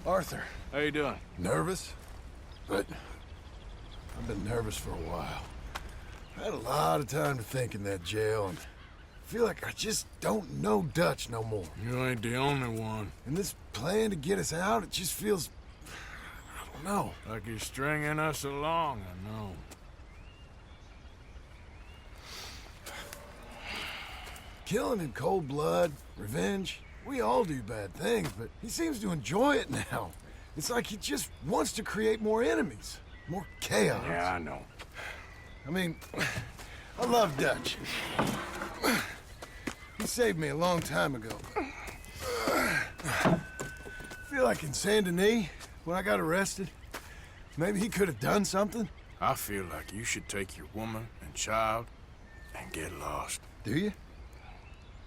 Arthur. How you doing? Nervous? But I've been nervous for a while. I had a lot of time to think in that jail, and I feel like I just don't know Dutch no more. You ain't the only one. And this plan to get us out, it just feels... I don't know. Like you're stringing us along, I know. Killing in cold blood, revenge, we all do bad things, but he seems to enjoy it now. It's like he just wants to create more enemies, more chaos. Yeah, I know. I mean, I love Dutch. He saved me a long time ago. I feel like in Saint Denis, when I got arrested, maybe he could have done something. I feel like you should take your woman and child and get lost. Do you?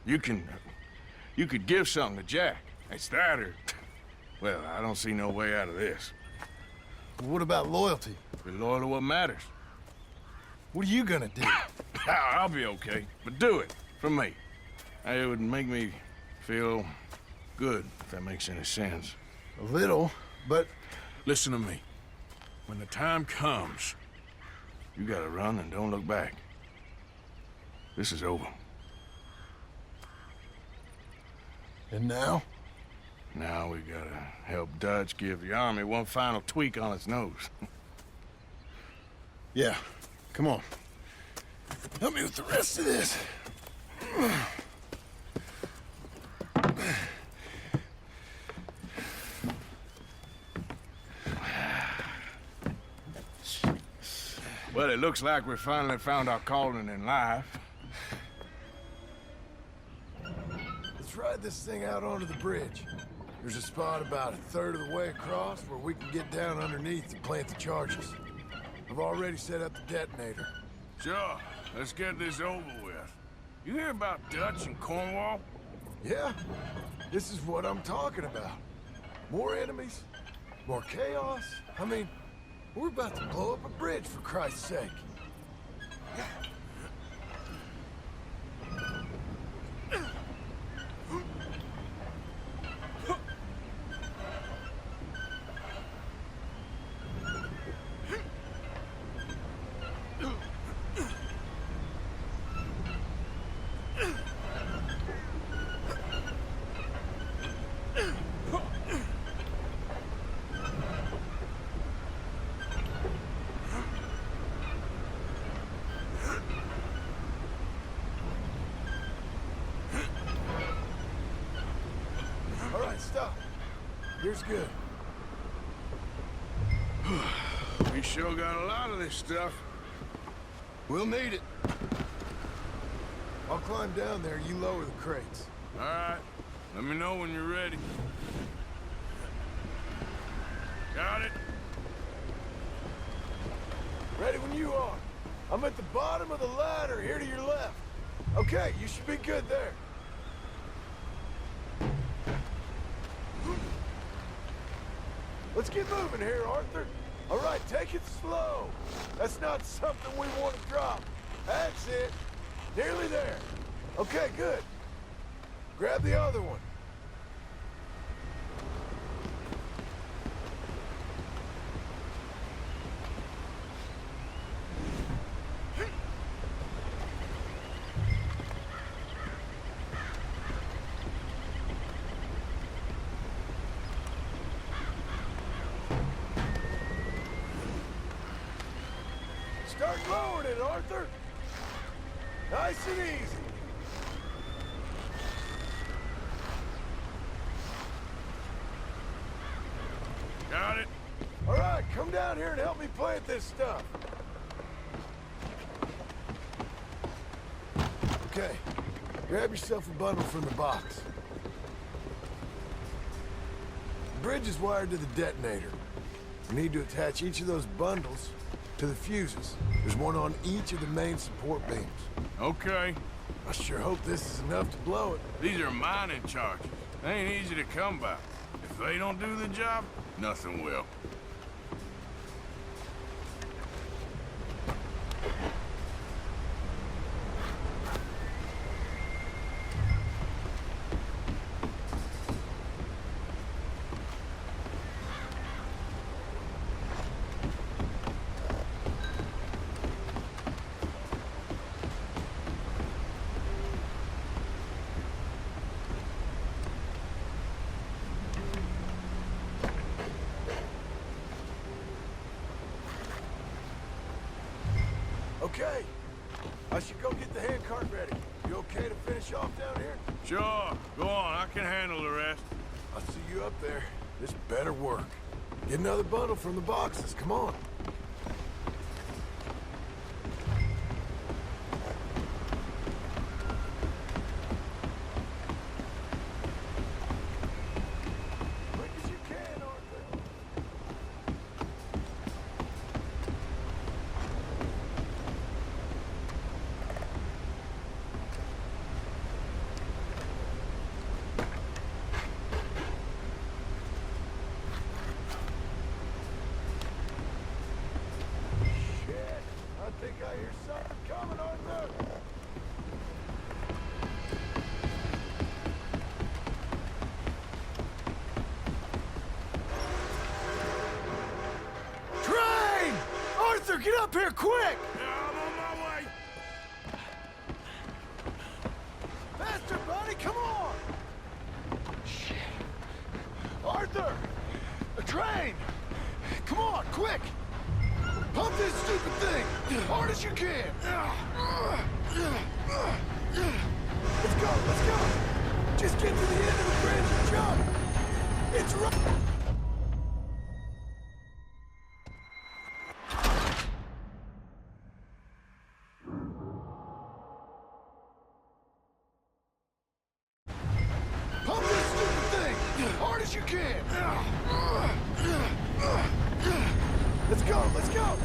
You could give something to Jack. It's that or... Well, I don't see no way out of this. Well, what about loyalty? Be loyal to what matters. What are you gonna do? I'll be okay, but do it for me. It would make me feel good, if that makes any sense. A little, but... Listen to me. When the time comes, you gotta run and don't look back. This is over. And now? Now we gotta help Dutch give the army one final tweak on its nose. Yeah, come on. Help me with the rest of this. Well, it looks like we finally found our calling in life. Let's ride this thing out onto the bridge. There's a spot about a third of the way across where we can get down underneath and plant the charges. I've already set up the detonator. Sure, let's get this over with. You hear about Dutch and Cornwall? Yeah, this is what I'm talking about. More enemies, more chaos. I mean, we're about to blow up a bridge, for Christ's sake. Stop. Here's good. We sure got a lot of this stuff. We'll need it. I'll climb down there, you lower the crates. All right. Let me know when you're ready. Got it? Ready when you are. I'm at the bottom of the ladder, here to your left. Okay, you should be good there. Let's get moving here, Arthur. All right, take it slow. That's not something we want to drop. That's it. Nearly there. Okay, good. Grab the other one. Start lowering it, Arthur. Nice and easy. Got it? All right, come down here and help me plant this stuff. Okay, grab yourself a bundle from the box. The bridge is wired to the detonator. We need to attach each of those bundles to the fuses. There's one on each of the main support beams. Okay. I sure hope this is enough to blow it. These are mining charges. They ain't easy to come by. If they don't do the job, nothing will. Okay. I should go get the handcart ready. You okay to finish off down here? Sure. Go on. I can handle the rest. I'll see you up there. This better work. Get another bundle from the boxes. Come on. Quick as you can, Arthur. Shit. I think I hear something coming, Arthur. Train! Arthur, get up here quick! Yeah, I'm on my way. Faster, buddy, come on! Shit. Arthur! A train! Come on, quick! Pump this stupid thing! Hard as you can! Let's go, let's go! Just get to the end of the bridge and jump! It's right! Pump this stupid thing! Hard as you can! Let's go, let's go!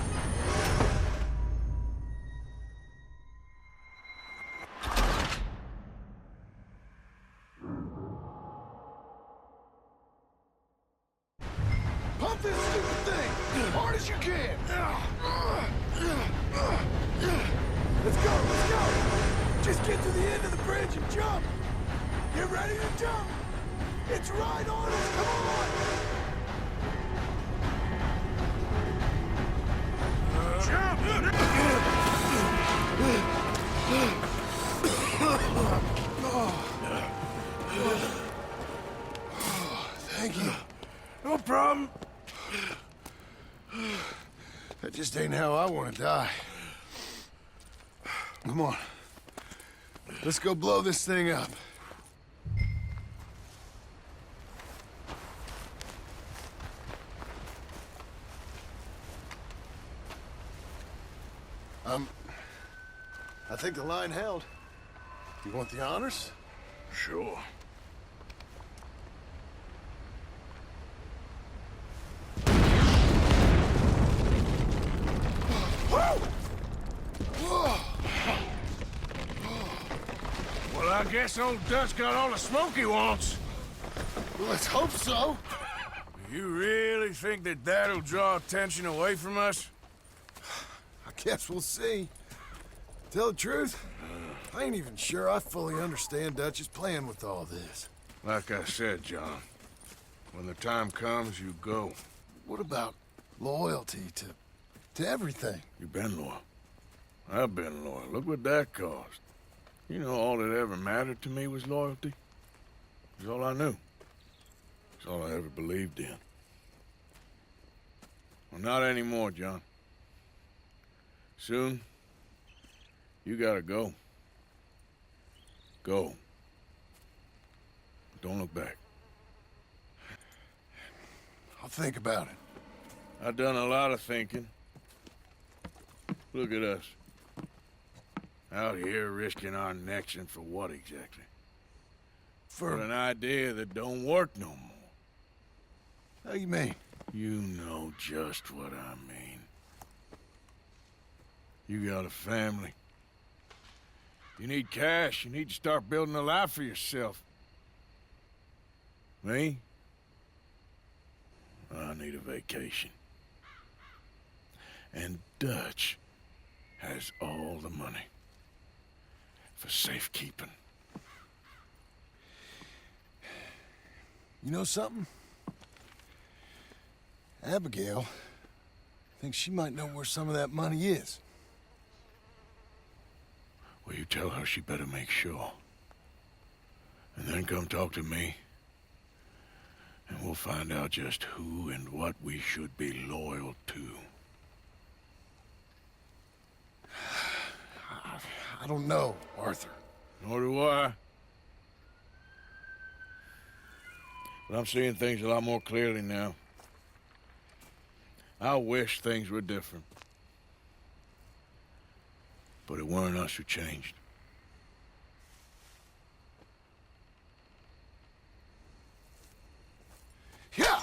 Pump this stupid thing! Hard as you can! Let's go, let's go! Just get to the end of the bridge and jump! Get ready to jump! It's right on us, come on! Thank you. No problem. That just ain't how I want to die. Come on. Let's go blow this thing up. I think the line held. You want the honors? Sure. Well, I guess old Dutch got all the smoke he wants. Well, let's hope so. You really think that that'll draw attention away from us? I guess we'll see. Tell the truth, I ain't even sure I fully understand Dutch's plan with all this. Like I said, John, when the time comes, you go. What about loyalty to everything? You've been loyal. I've been loyal. Look what that cost. You know, all that ever mattered to me was loyalty. It was all I knew. It's all I ever believed in. Well, not anymore, John. Soon, you gotta go. Go. Don't look back. I'll think about it. I've done a lot of thinking. Look at us. Out here risking our necks, and for what exactly? For an idea that don't work no more. How you mean? You know just what I mean. You got a family. You need cash. You need to start building a life for yourself. Me? I need a vacation. And Dutch has all the money for safekeeping. You know something? Abigail thinks she might know where some of that money is. Well, you tell her she better make sure. And then come talk to me. And we'll find out just who and what we should be loyal to. I don't know, Arthur. Nor do I. But I'm seeing things a lot more clearly now. I wish things were different. But it weren't us who changed. Yeah!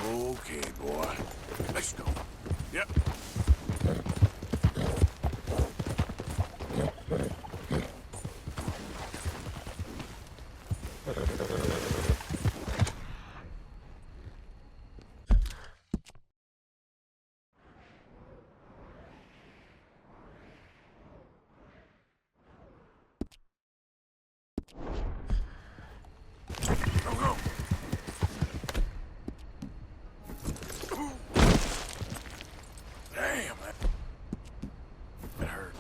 Okay, boy. Let's go. Yep. Go, go. Damn, that hurt.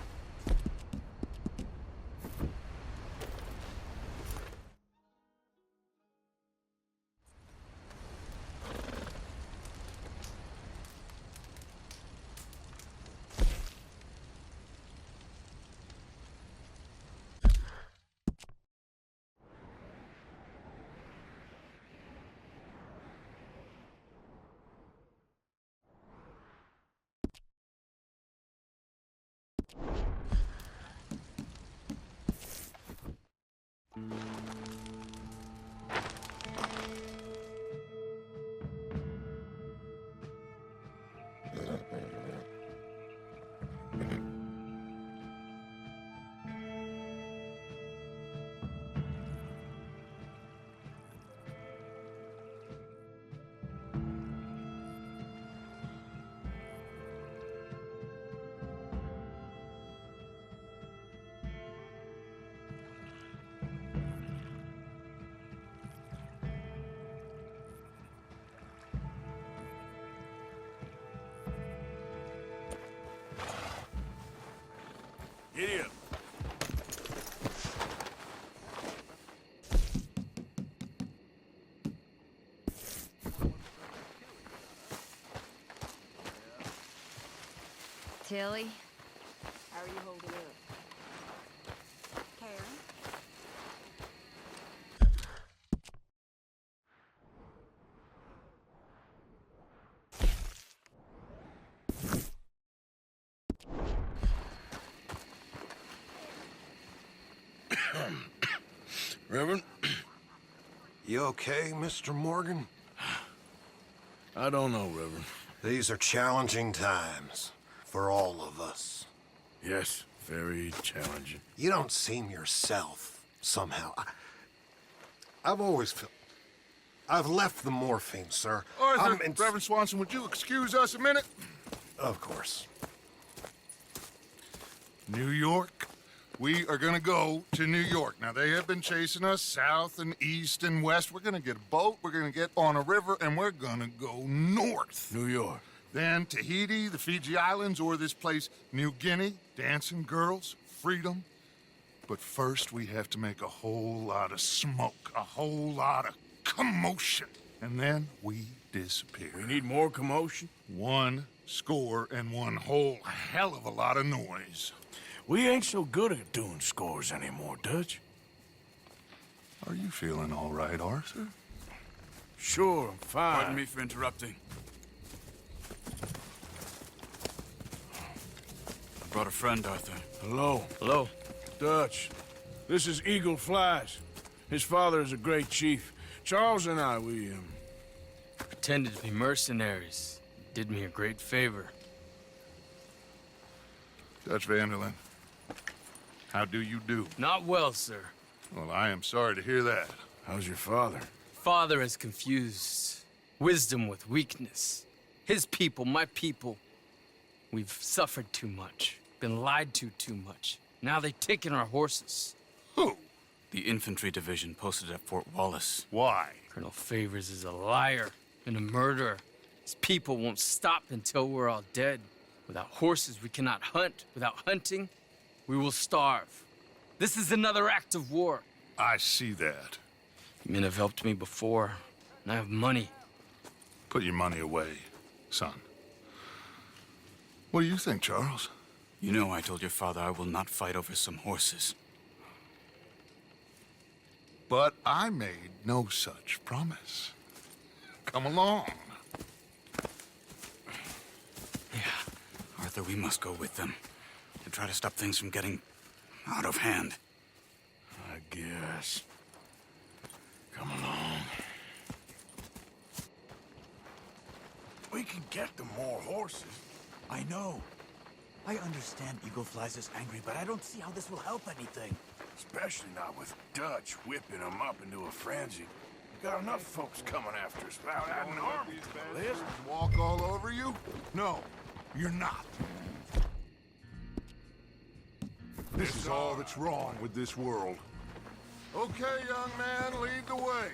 Giddy up. Tilly, how are you holding up? Karen? Reverend? You okay, Mr. Morgan? I don't know, Reverend. These are challenging times for all of us. Yes, very challenging. You don't seem yourself, somehow. I've always felt... I've left the morphine, sir. Arthur, Reverend Swanson, would you excuse us a minute? Of course. New York. We are gonna go to New York. Now, they have been chasing us south and east and west. We're gonna get a boat, we're gonna get on a river, and we're gonna go north. New York. Then Tahiti, the Fiji Islands, or this place, New Guinea, dancing girls, freedom. But first, we have to make a whole lot of smoke, a whole lot of commotion. And then we disappear. We need more commotion? 1 score and 1 whole hell of a lot of noise. We ain't so good at doing scores anymore, Dutch. Are you feeling all right, Arthur? Sure, I'm fine. Pardon me for interrupting. I brought a friend, Arthur. Hello. Hello. Dutch. This is Eagle Flies. His father is a great chief. Charles and I, we Pretended to be mercenaries. Did me a great favor. Dutch Vanderlyn, how do you do? Not well, sir. Well, I am sorry to hear that. How's your father? Father has confused wisdom with weakness. His people, my people. We've suffered too much. Been lied to too much. Now they've taken our horses. Who? The infantry division posted at Fort Wallace. Why? Colonel Favors is a liar and a murderer. His people won't stop until we're all dead. Without horses, we cannot hunt. Without hunting, we will starve. This is another act of war. I see that. Men have helped me before, and I have money. Put your money away, son. What do you think, Charles? You know I told your father I will not fight over some horses. But I made no such promise. Come along. Arthur, we must go with them to try to stop things from getting out of hand. I guess. Come along. We can get them more horses. I know. I understand Eagle Flies is angry, but I don't see how this will help anything. Especially not with Dutch whipping them up into a frenzy. Got enough folks coming after us without adding an army to the list. Walk all over you? No, you're not. This is all that's wrong with this world. Okay, young man, lead the way.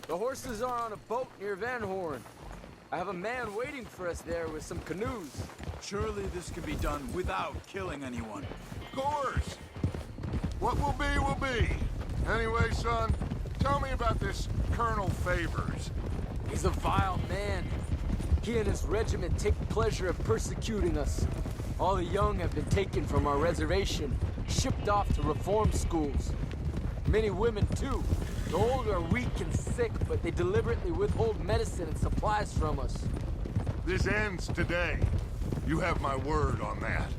The horses are on a boat near Van Horn. I have a man waiting for us there with some canoes. Surely this can be done without killing anyone. Of course. What will be, will be. Anyway, son, tell me about this Colonel Favors. He's a vile man. He and his regiment take pleasure in persecuting us. All the young have been taken from our reservation, shipped off to reform schools. Many women, too. The old are weak and sick, but they deliberately withhold medicine and supplies from us. This ends today. You have my word on that.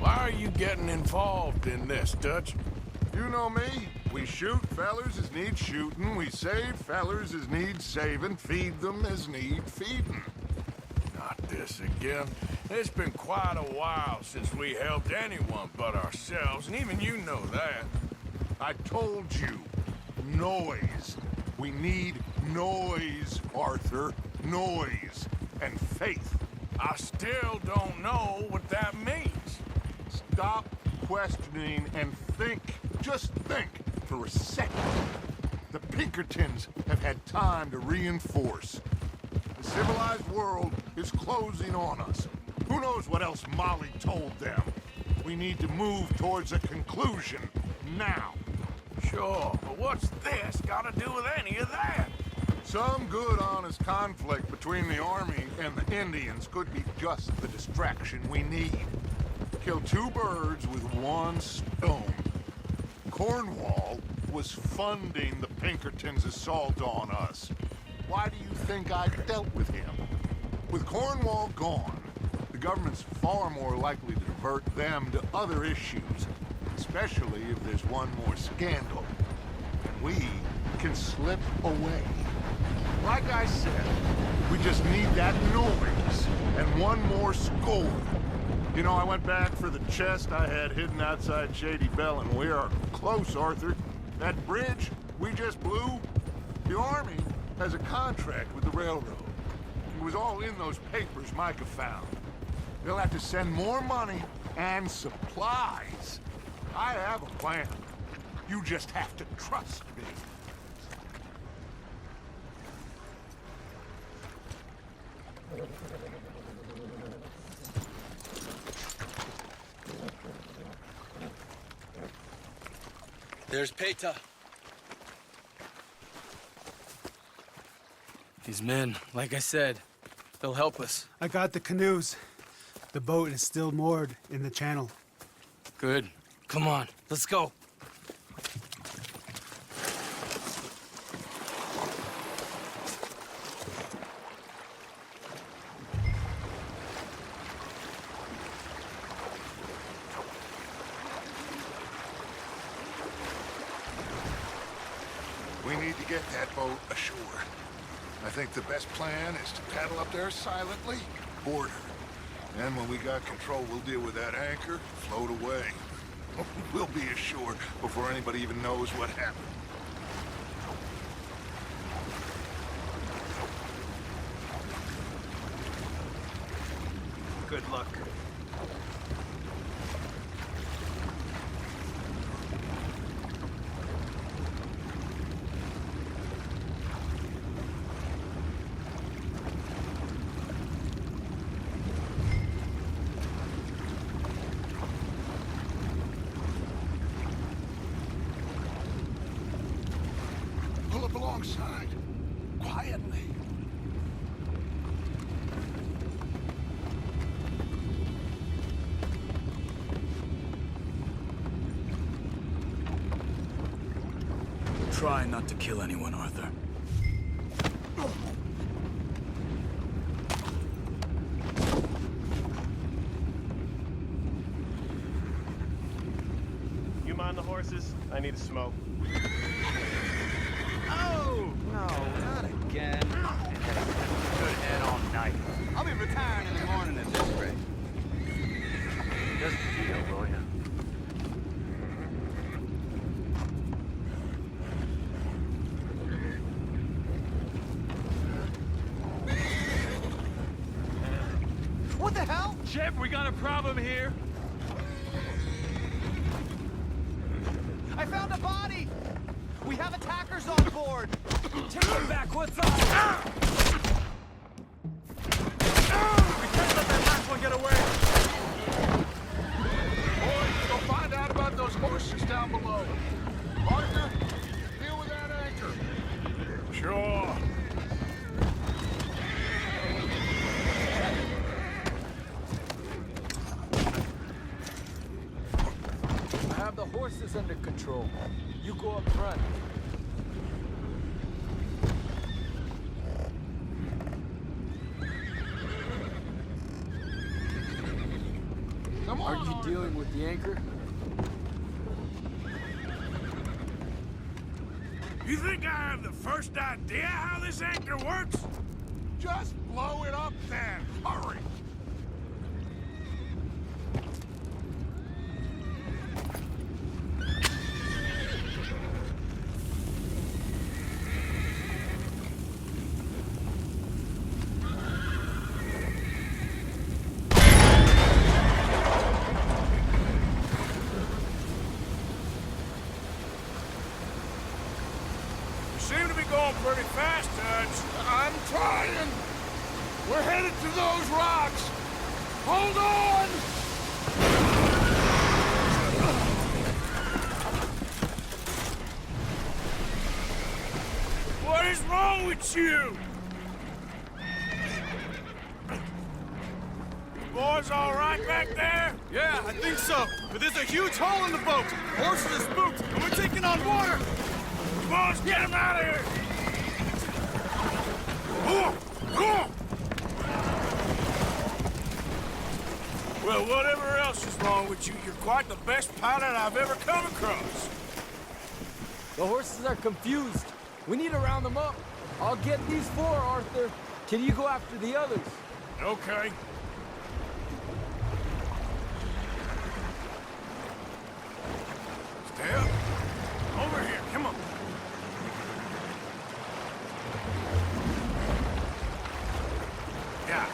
Why are you getting involved in this, Dutch? You know me. We shoot fellers as need shooting. We save fellers as need saving. Feed them as need feeding. Not this again. It's been quite a while since we helped anyone but ourselves, and even you know that. I told you. Noise. We need noise, Arthur. Noise. And faith. I still don't know what that means. Stop questioning and think. Just think for a second. The Pinkertons have had time to reinforce. The civilized world is closing on us. Who knows what else Molly told them? We need to move towards a conclusion now. Sure, but what's this got to do with any of that? Some good, honest conflict between the army and the Indians could be just the distraction we need. Kill two birds with one stone. Cornwall was funding the Pinkertons' assault on us. Why do you think I dealt with him? With Cornwall gone, the government's far more likely to divert them to other issues, especially if there's one more scandal. And we can slip away. Like I said, we just need that noise and one more score. You know, I went back for the chest I had hidden outside Shady Bell, and we are close, Arthur. That bridge we just blew, the Army has a contract with the railroad. It was all in those papers Micah found. They'll have to send more money and supplies. I have a plan. You just have to trust me. There's Peta. These men, like I said, they'll help us. I got the canoes. The boat is still moored in the channel. Good. Come on, let's go. We need to get that boat ashore. I think the best plan is to paddle up there silently, board her. Then when we got control, we'll deal with that anchor, float away. We'll be ashore before anybody even knows what happened. Good luck. Pull up alongside, quietly. Try not to kill anyone, Arthur. You mind the horses? I need a smoke. Oh! No, not again. It has a good head all night. I'll be retiring in the morning at this rate. Just deal, will ya? What the hell? Chef, we got a problem here. I found a body! We have attackers on board! Take him back, what's up? We can't let that last one get away. Boys, go find out about those horses down below. Arthur, deal with that anchor. Sure. I have the horses under control. You go up front. Come on, Aren't you Arthur. dealing with the anchor? You think I have the first idea how this anchor works? Just blow it up then. Hurry. You seem to be going pretty fast, Dutch. I'm trying. We're headed to those rocks. Hold on. What is wrong with you? Boys all right back there? Yeah, I think so. But there's a huge hole in the boat. Horses are spooked, and we're taking on water. Come on, let's get him out of here! Well, whatever else is wrong with you, you're quite the best pilot I've ever come across. The horses are confused. We need to round them up. I'll get these four, Arthur. Can you go after the others? Okay. Stay up. Over here, come on. Yeah.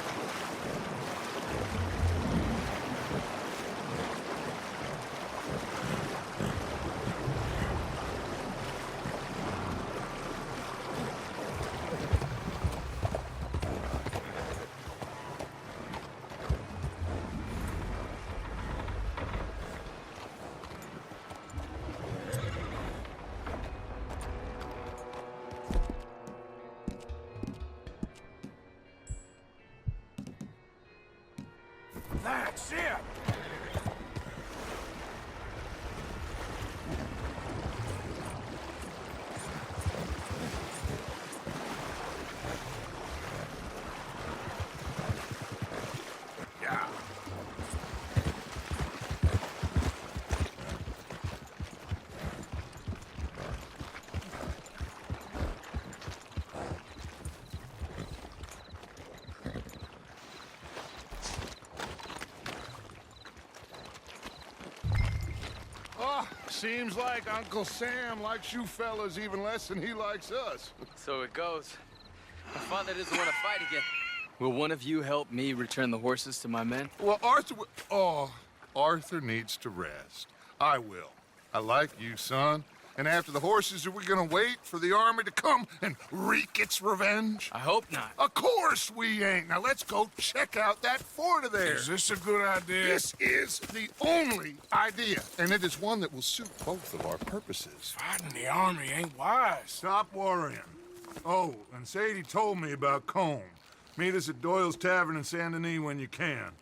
seems like Uncle Sam likes you fellas even less than he likes us. So it goes. My father doesn't want to fight again. Will one of you help me return the horses to my men? Well, Arthur... Oh, Arthur needs to rest. I will. I like you, son. And after the horses, are we gonna wait for the army to come and wreak its revenge? I hope not. Of course we ain't. Now let's go check out that fort of theirs. Is this a good idea? This is the only idea, and it is one that will suit both of our purposes. Fighting the army ain't wise. Stop worrying. Oh, and Sadie told me about Combe. Meet us at Doyle's Tavern in Saint Denis when you can.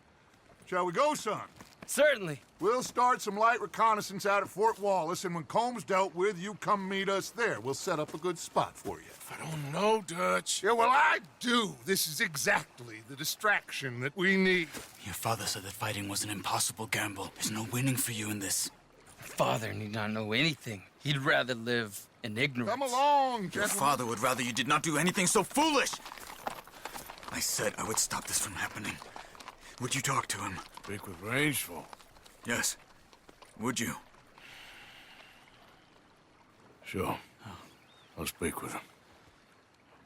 Shall we go, son? Certainly. We'll start some light reconnaissance out at Fort Wallace, and when Combs dealt with, you come meet us there. We'll set up a good spot for you. I don't know, Dutch. Yeah, well, I do. This is exactly the distraction that we need. Your father said that fighting was an impossible gamble. There's no winning for you in this. Father need not know anything. He'd rather live in ignorance. Come along, Your gentlemen. father would rather you did not do anything so foolish. I said I would stop this from happening. Would you talk to him? Speak with Rangeful. Yes. Would you? Sure. I'll speak with him.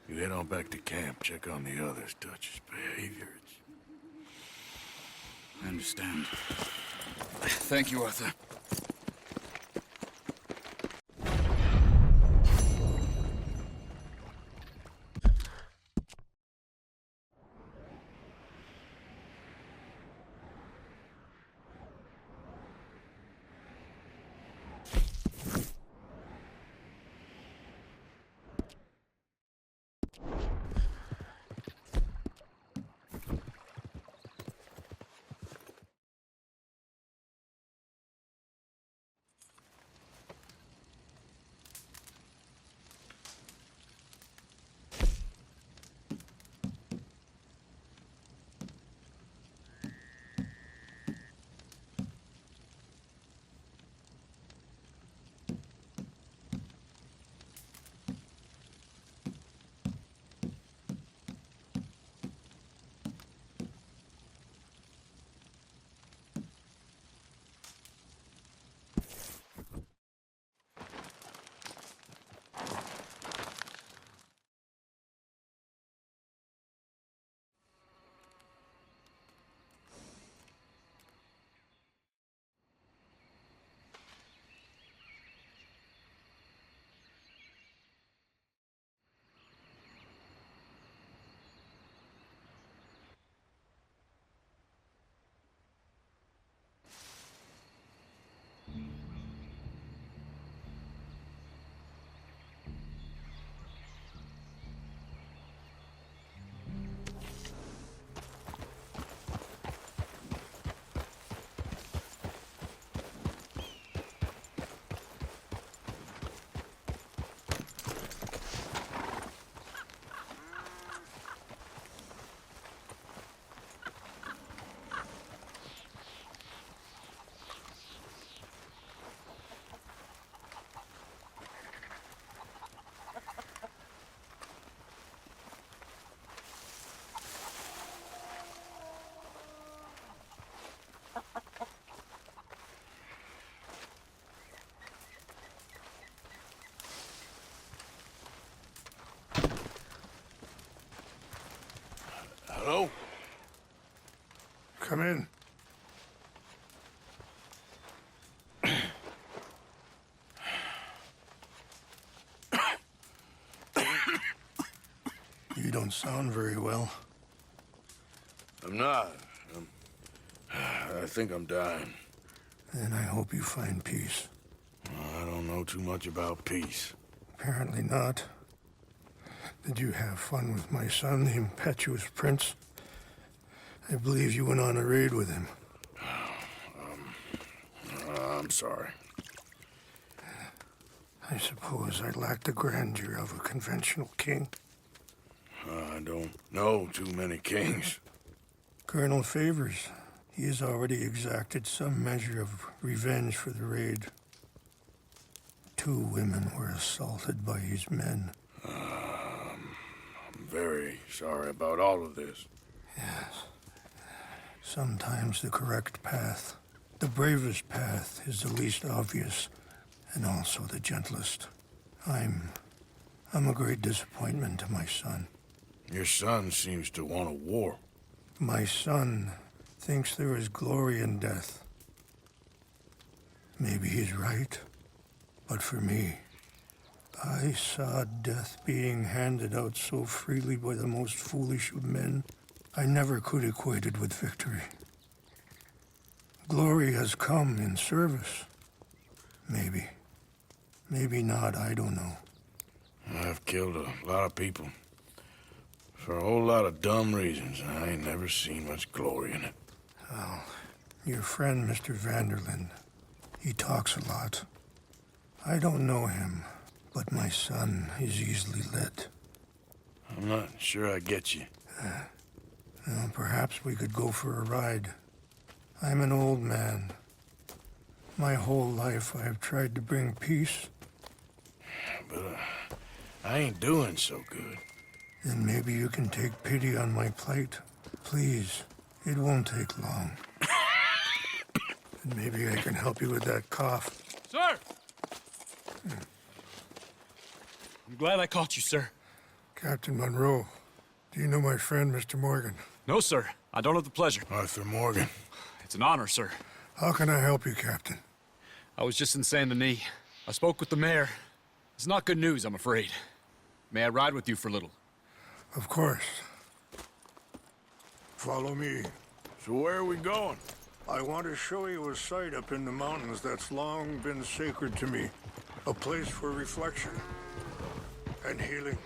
You head on back to camp, check on the others. Dutch's behavior. I understand. Thank you, Arthur. Hello? Come in. You don't sound very well. I'm not. I think I'm dying. Then I hope you find peace. I don't know too much about peace. Apparently not. Did you have fun with my son, the impetuous prince? I believe you went on a raid with him. I'm sorry. I suppose I lack the grandeur of a conventional king. I don't know too many kings. Colonel Favors, he has already exacted some measure of revenge for the raid. 2 women were assaulted by his men. I'm very sorry about all of this. Yes. Sometimes the correct path, the bravest path, is the least obvious, and also the gentlest. I'm a great disappointment to my son. Your son seems to want a war. My son thinks there is glory in death. Maybe he's right, but for me, I saw death being handed out so freely by the most foolish of men, I never could equate it with victory. Glory has come in service. Maybe. Maybe not, I don't know. I've killed a lot of people for a whole lot of dumb reasons, and I ain't never seen much glory in it. Oh, your friend, Mr. Vanderlyn, he talks a lot. I don't know him, but my son is easily led. I'm not sure I get you. Well, perhaps we could go for a ride. I'm an old man. My whole life I have tried to bring peace. But I ain't doing so good. Then maybe you can take pity on my plight. Please, it won't take long. And maybe I can help you with that cough. Sir! I'm glad I caught you, sir. Captain Monroe, do you know my friend, Mr. Morgan? No, sir. I don't have the pleasure. Arthur Morgan. It's an honor, sir. How can I help you, Captain? I was just in Saint Denis. I spoke with the mayor. It's not good news, I'm afraid. May I ride with you for a little? Of course. Follow me. So where are we going? I want to show you a site up in the mountains that's long been sacred to me. A place for reflection and healing.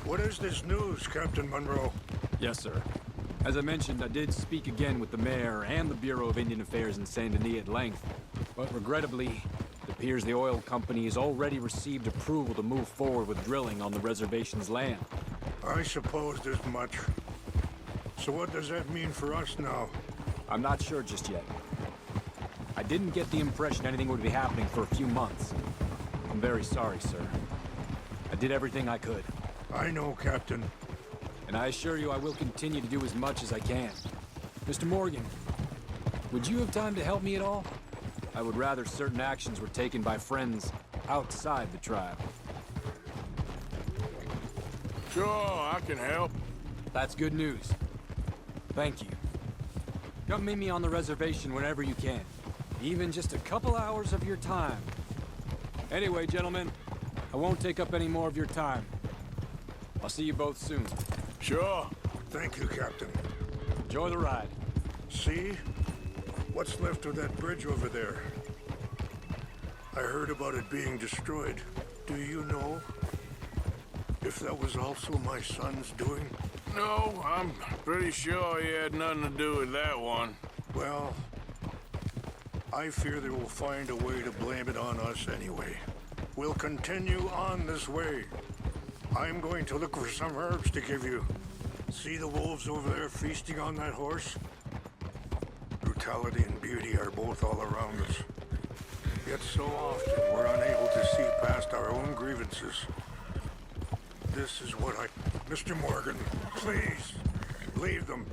What is this news, Captain Monroe? Yes, sir. As I mentioned, I did speak again with the mayor and the Bureau of Indian Affairs in Saint Denis at length. But regrettably, it appears the oil company has already received approval to move forward with drilling on the reservation's land. I supposed as much. So what does that mean for us now? I'm not sure just yet. I didn't get the impression anything would be happening for a few months. I'm very sorry, sir. I did everything I could. I know, Captain. And I assure you I will continue to do as much as I can. Mr. Morgan, would you have time to help me at all? I would rather certain actions were taken by friends outside the tribe. Sure, I can help. That's good news. Thank you. Come meet me on the reservation whenever you can. Even just a couple hours of your time. Anyway, gentlemen, I won't take up any more of your time. I'll see you both soon. Sure. Thank you, Captain. Enjoy the ride. See? What's left of that bridge over there? I heard about it being destroyed. Do you know if that was also my son's doing? No, I'm pretty sure he had nothing to do with that one. Well, I fear they will find a way to blame it on us anyway. We'll continue on this way. I'm going to look for some herbs to give you. See the wolves over there feasting on that horse? Brutality and beauty are both all around us. Yet so often we're unable to see past our own grievances. This is what I... Mr. Morgan, please, leave them.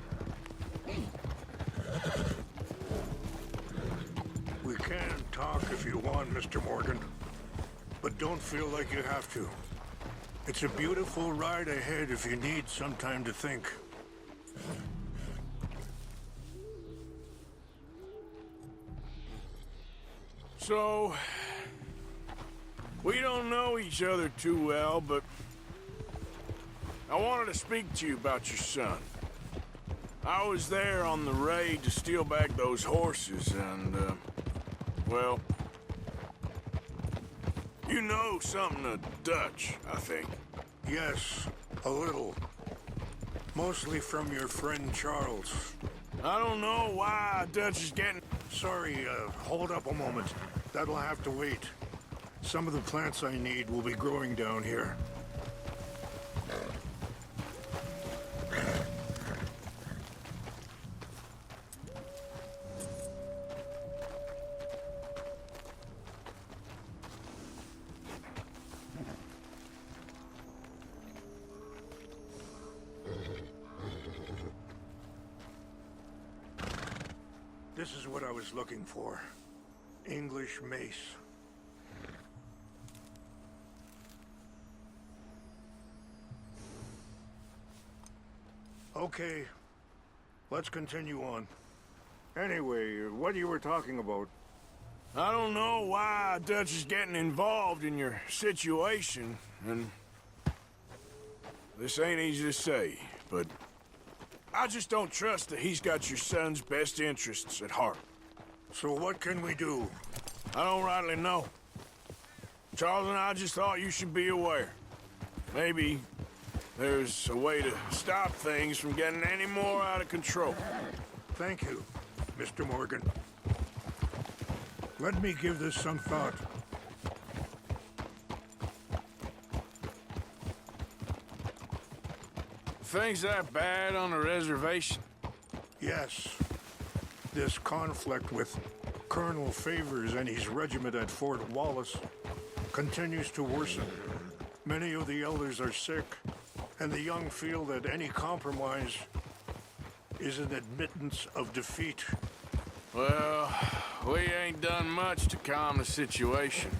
We can talk if you want, Mr. Morgan. But don't feel like you have to. It's a beautiful ride ahead if you need some time to think. So, we don't know each other too well, but I wanted to speak to you about your son. I was there on the raid to steal back those horses, and, well, you know something of Dutch, I think. Yes, a little. Mostly from your friend Charles. I don't know why Dutch is getting... Sorry, hold up a moment. That'll have to wait. Some of the plants I need will be growing down here. This is what I was looking for. English mace. Okay, let's continue on. Anyway, what you were talking about? I don't know why Dutch is getting involved in your situation, and this ain't easy to say, but I just don't trust that he's got your son's best interests at heart. So what can we do? I don't rightly know. Charles and I just thought you should be aware. Maybe there's a way to stop things from getting any more out of control. Thank you, Mr. Morgan. Let me give this some thought. Things that bad on the reservation? Yes. This conflict with Colonel Favors and his regiment at Fort Wallace continues to worsen. Many of the elders are sick, and the young feel that any compromise is an admittance of defeat. Well, we ain't done much to calm the situation.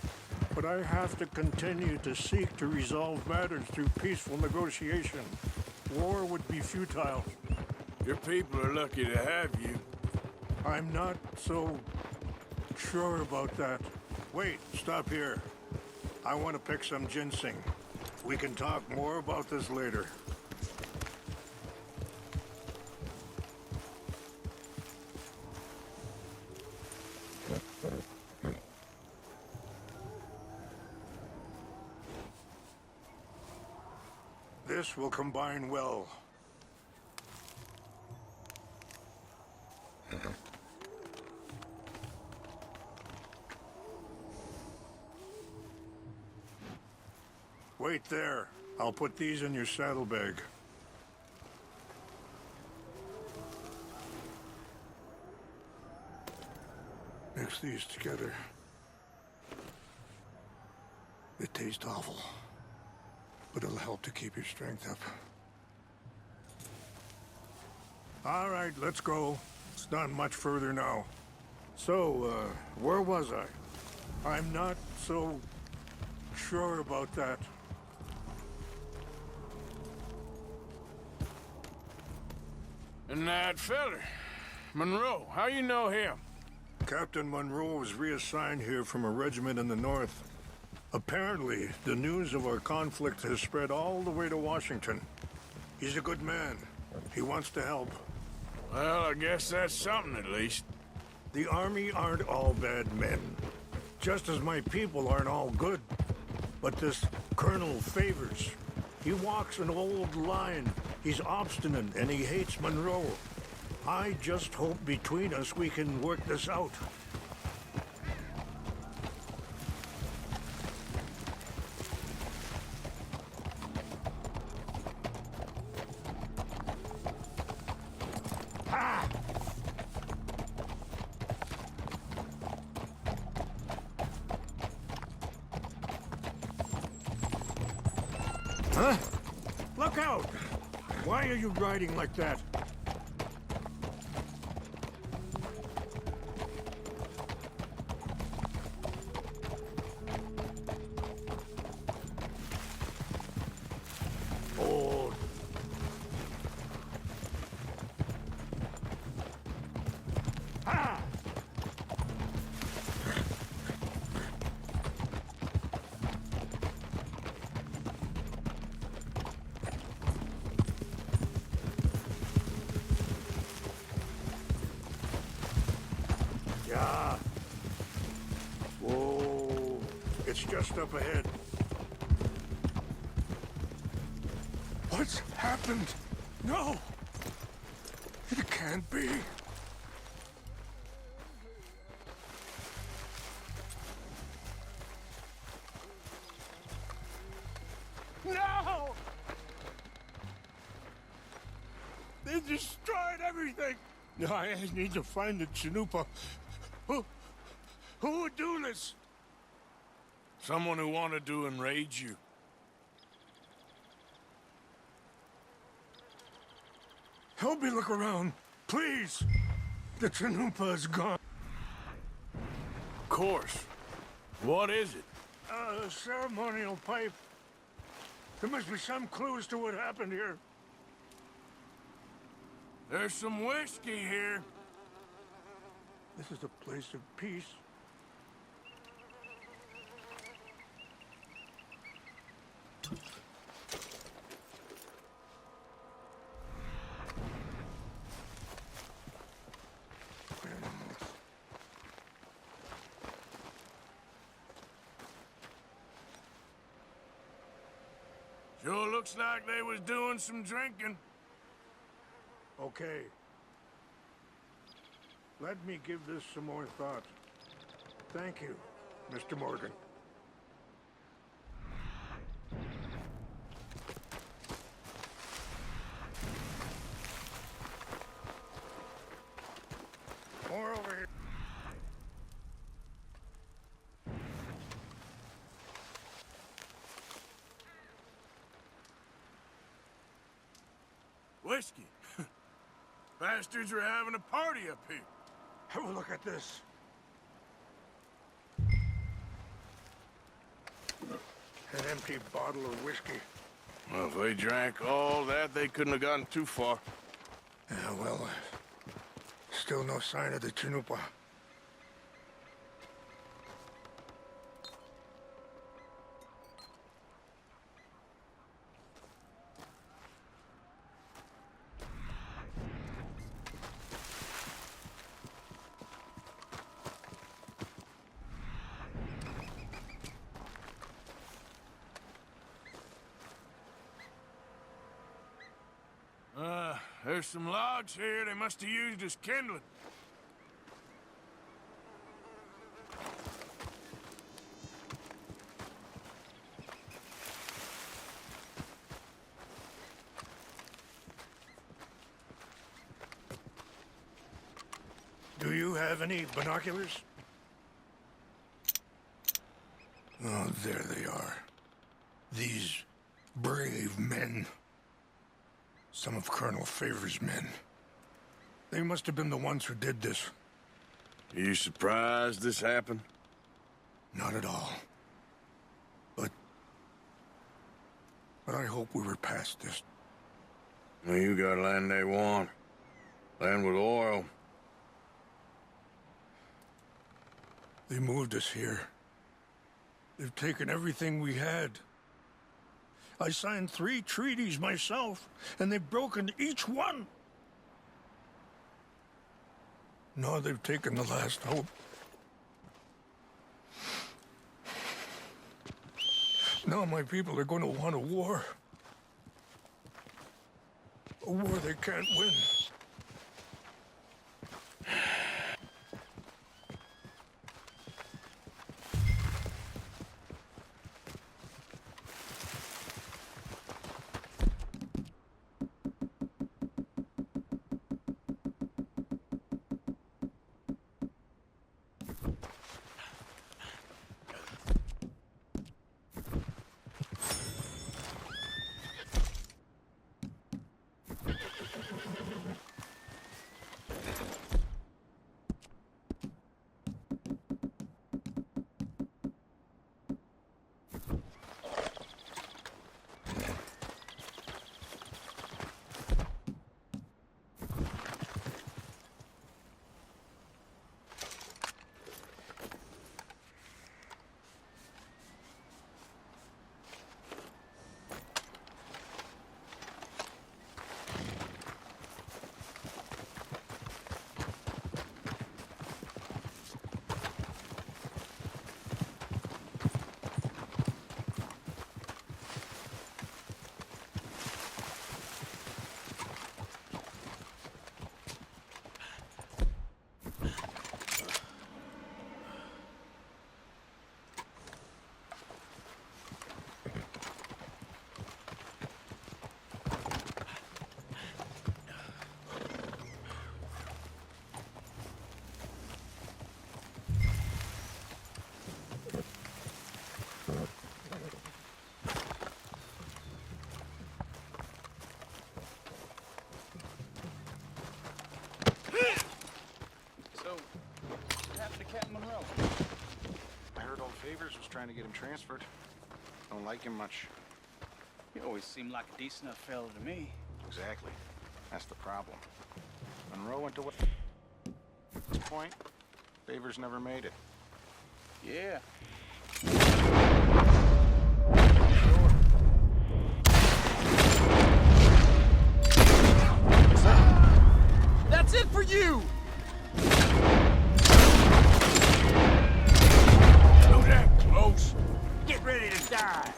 But I have to continue to seek to resolve matters through peaceful negotiation. War would be futile. Your people are lucky to have you. I'm not so sure about that. Wait, stop here. I want to pick some ginseng. We can talk more about this later. This will combine well. Wait there. I'll put these in your saddlebag. Mix these together. They taste awful, but it'll help to keep your strength up. All right, let's go. It's not much further now. So, where was I? I'm not so sure about that. And that feller, Monroe, how you know him? Captain Monroe was reassigned here from a regiment in the north. Apparently, the news of our conflict has spread all the way to Washington. He's a good man. He wants to help. Well, I guess that's something at least. The army aren't all bad men. Just as my people aren't all good. But this Colonel Favors, he walks an old line. He's obstinate and he hates Monroe. I just hope between us we can work this out. Huh? Look out! Why are you riding like that? Oh. Ah! Yeah. Whoa. It's just up ahead. What's happened? No! It can't be. No! They destroyed everything! I need to find the Chanupa. Who would do this? Someone who wanted to enrage you. Help me look around, please. The Chanupa is gone. course. What is it? A ceremonial pipe. There must be some clues to what happened here. There's some whiskey here. This is a place of peace. Sure looks like they was doing some drinking. Okay. Let me give this some more thought. Thank you, Mr. Morgan. More over here. Whiskey. Bastards are having a party up here. Have a look at this. An empty bottle of whiskey. Well, if they drank all that, they couldn't have gotten too far. Yeah, well, still no sign of the Chinupa. There's some logs here they must have used as kindling. Do you have any binoculars? Oh, there they are. These brave men. Some of Colonel Favor's men. They must have been the ones who did this. Are you surprised this happened? Not at all. But I hope we were past this. Well, you got land they want. Land with oil. They moved us here. They've taken everything we had. I signed 3 treaties myself, and they've broken each one. Now they've taken the last hope. Now my people are going to want a war. A war they can't win. trying to get him transferred. Don't like him much. You always seem like a decent enough fella to me. Exactly. That's the problem. Monroe went to West Point. Favors never made it. Yeah. That's it for you! Go that close. Get ready to die!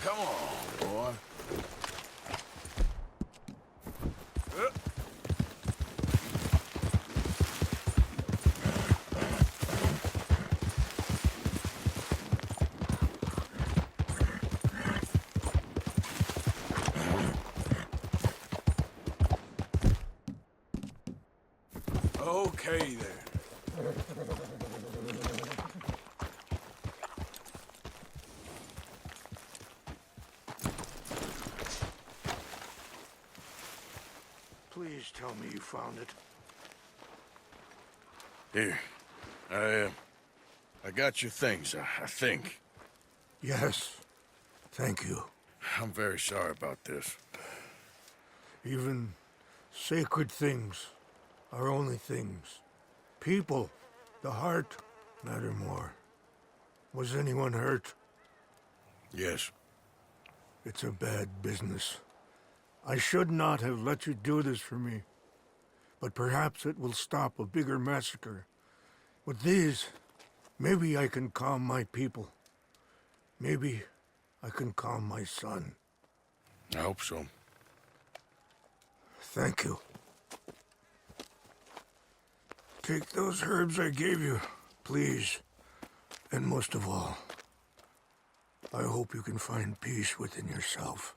Come on, boy. Okay there. Please tell me you found it. Here. I got your things, I think. Yes. Thank you. I'm very sorry about this. Even sacred things are only things. People, the heart, matter more. Was anyone hurt? Yes. It's a bad business. I should not have let you do this for me. But perhaps it will stop a bigger massacre. With these, maybe I can calm my people. Maybe I can calm my son. I hope so. Thank you. Take those herbs I gave you, please. And most of all, I hope you can find peace within yourself.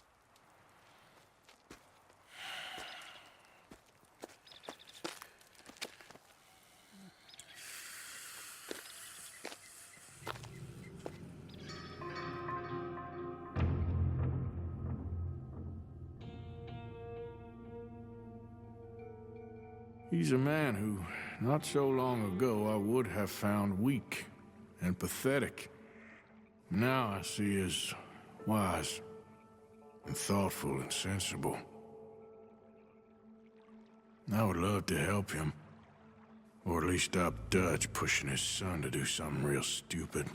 He's a man who, not so long ago, I would have found weak and pathetic. Now I see as wise and thoughtful and sensible. I would love to help him, or at least stop Dutch pushing his son to do something real stupid.